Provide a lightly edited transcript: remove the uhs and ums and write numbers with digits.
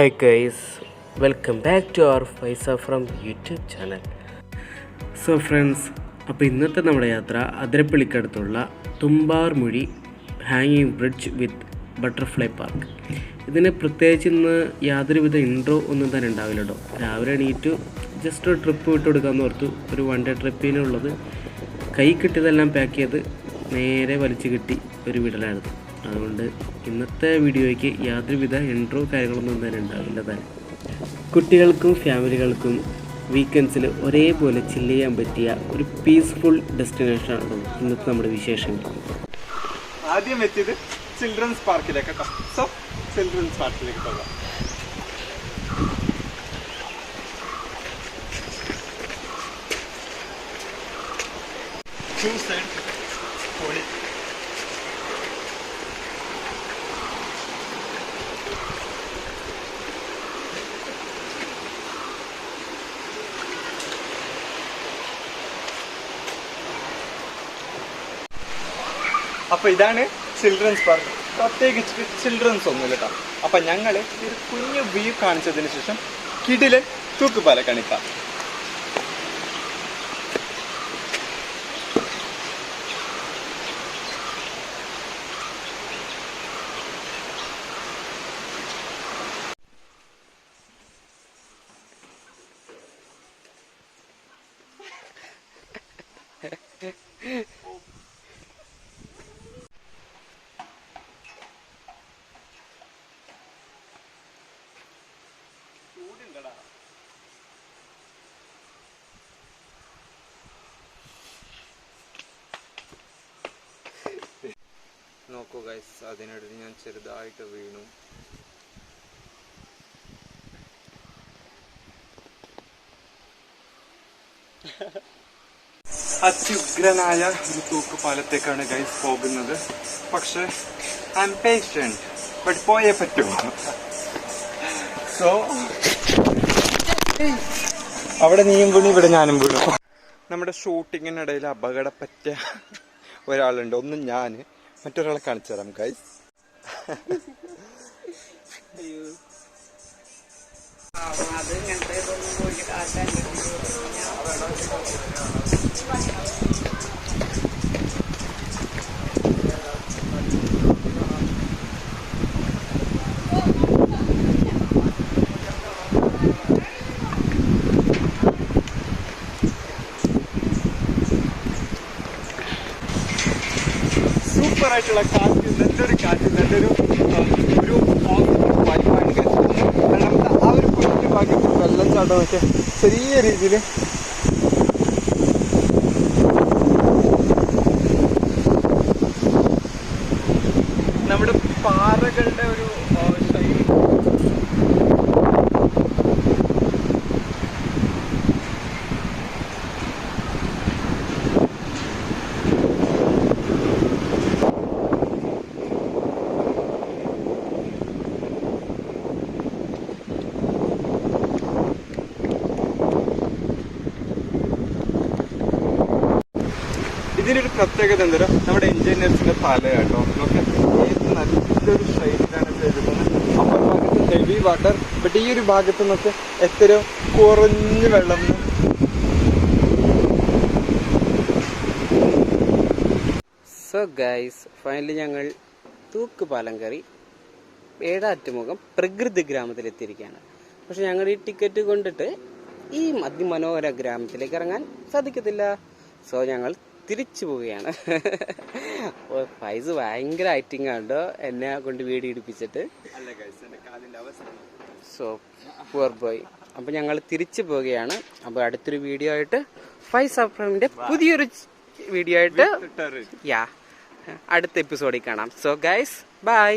Hi guys, welcome back to our Faisa from YouTube channel. So friends, അപ്പോൾ ഇന്നത്തെ നമ്മുടെ യാത്ര അതിരപ്പള്ളിക്കടുത്തുള്ള തുമ്പാർമുഴി ഹാങ്ങിങ് ബ്രിഡ്ജ് വിത്ത് ബട്ടർഫ്ലൈ പാർക്ക്. ഇതിന് പ്രത്യേകിച്ച് ഇന്ന് യാതൊരുവിധ ഇൻട്രോ ഒന്നും തന്നെ ഉണ്ടാവില്ല കേട്ടോ. രാവിലെ എണീറ്റു ജസ്റ്റ് ഒരു ട്രിപ്പ് വിട്ട് കൊടുക്കാമെന്ന് ഓർത്തു. ഒരു 1 ഡേ ട്രിപ്പിനുള്ളത് കൈ കിട്ടിയതെല്ലാം പാക്ക് ചെയ്ത് നേരെ വലിച്ചു കിട്ടി ഒരു വിടലായിരുന്നു. അതുകൊണ്ട് ഇന്നത്തെ വീഡിയോയ്ക്ക് യാതൊരുവിധ ഇൻട്രോ കാര്യങ്ങളൊന്നും തന്നെ ഉണ്ടാവില്ല തന്നെ. കുട്ടികൾക്കും ഫാമിലികൾക്കും വീക്കെൻഡ്സിൽ ഒരേപോലെ ചില്ല് ചെയ്യാൻ പറ്റിയ ഒരു പീസ്ഫുൾ ഡെസ്റ്റിനേഷനാണ് ഇന്നത്തെ നമ്മുടെ വിശേഷങ്ങൾ. ആദ്യം എത്തിയത് ചിൽഡ്രൻസ് പാർക്കിലേക്ക് കേട്ടോ. സോ ചിൽഡ്രൻസ് പാർക്കിലേക്ക് പോകാം. അപ്പോൾ ഇതാണ് ചിൽഡ്രൻസ് പാർക്ക്. പ്രത്യേകിച്ച് ചിൽഡ്രൻസ് ഒന്നുമില്ല കേട്ടോ. അപ്പം ഞങ്ങൾ ഒരു കുഞ്ഞു വ്യൂ കാണിച്ചതിന് ശേഷം കിടിലൻ തൂക്കുപാല കാണിക്കാം. നോക്കൂ ഗൈസ്, അതിനിടയിൽ ഞാൻ ചെറുതായിട്ട് വീണു. അത്യുഗ്രനായ ഒരു തൂക്കുപാലത്തേക്കാണ് ഗൈസ് പോകുന്നത്. പക്ഷെ ഐ എം പേഷ്യന്റ്, ബട്ട് പോയേ പറ്റൂ. സോ അവിടെ നീയും വീണു, ഇവിടെ ഞാനും വീണു. നമ്മുടെ ഷൂട്ടിങ്ങിനിടയിൽ അപകടപ്പറ്റ ഒരാളുണ്ട്. ഒന്ന് ഞാൻ, മറ്റൊരാളെ കാണിച്ചു തരാം ഗൈസ്. സൂപ്പറായിട്ടുള്ള കാറ്റ്, നല്ലൊരു കാറ്റ്, നല്ലൊരു ഒരു വൈബാണ് ഗൈസ്. രണ്ടാമത്തെ ആ ഒരു കുഞ്ഞു ഭാഗത്ത് വെള്ളച്ചാട്ടമൊക്കെ ചെറിയ രീതിയിൽ നമ്മുടെ പാറകളുടെ ഒരു ശൈലി. ഇതിനൊരു പ്രത്യേകത എന്താ, നമ്മുടെ എഞ്ചിനീയേഴ്സിന്റെ തല കേട്ടോ. ഏത് നല്ലൊരു ഷൈഡിലാണ് എഴുതുന്നത്. അപ്പർ ഭാഗത്ത് ഹെവി വാട്ടർ, ബട്ട് ഈ ഒരു ഭാഗത്ത് നിന്നൊക്കെ എത്രയോ കുറഞ്ഞ് വെള്ളം. സോ ഗൈസ്, ഫൈനലി ഞങ്ങൾ തൂക്കുപാലം കയറി ഏഴാറ്റുമുഖം പ്രകൃതി ഗ്രാമത്തിലെത്തിയിരിക്കുകയാണ്. പക്ഷെ ഞങ്ങൾ ഈ ടിക്കറ്റ് കൊണ്ടിട്ട് ഈ അതിമനോഹര ഗ്രാമത്തിലേക്ക് ഇറങ്ങാൻ സാധിക്കത്തില്ല. സോ ഞങ്ങൾ തിരിച്ചു പോവുകയാണ്. പൈസ ഭയങ്കര ആക്ടിങ് ആണോ എന്നെ കൊണ്ട് വീഡിയോ ഇടിപ്പിച്ചിട്ട്. So poor boy. അപ്പോൾ ഞങ്ങൾ തിരിച്ചു പോവുകയാണ്. അപ്പോൾ അടുത്തൊരു വീഡിയോ ആയിട്ട് ഫൈസ ഫ്രമിന്റെ പുതിയൊരു വീഡിയോ ആയിട്ട് അടുത്ത എപ്പിസോഡിൽ കാണാം. So guys, by.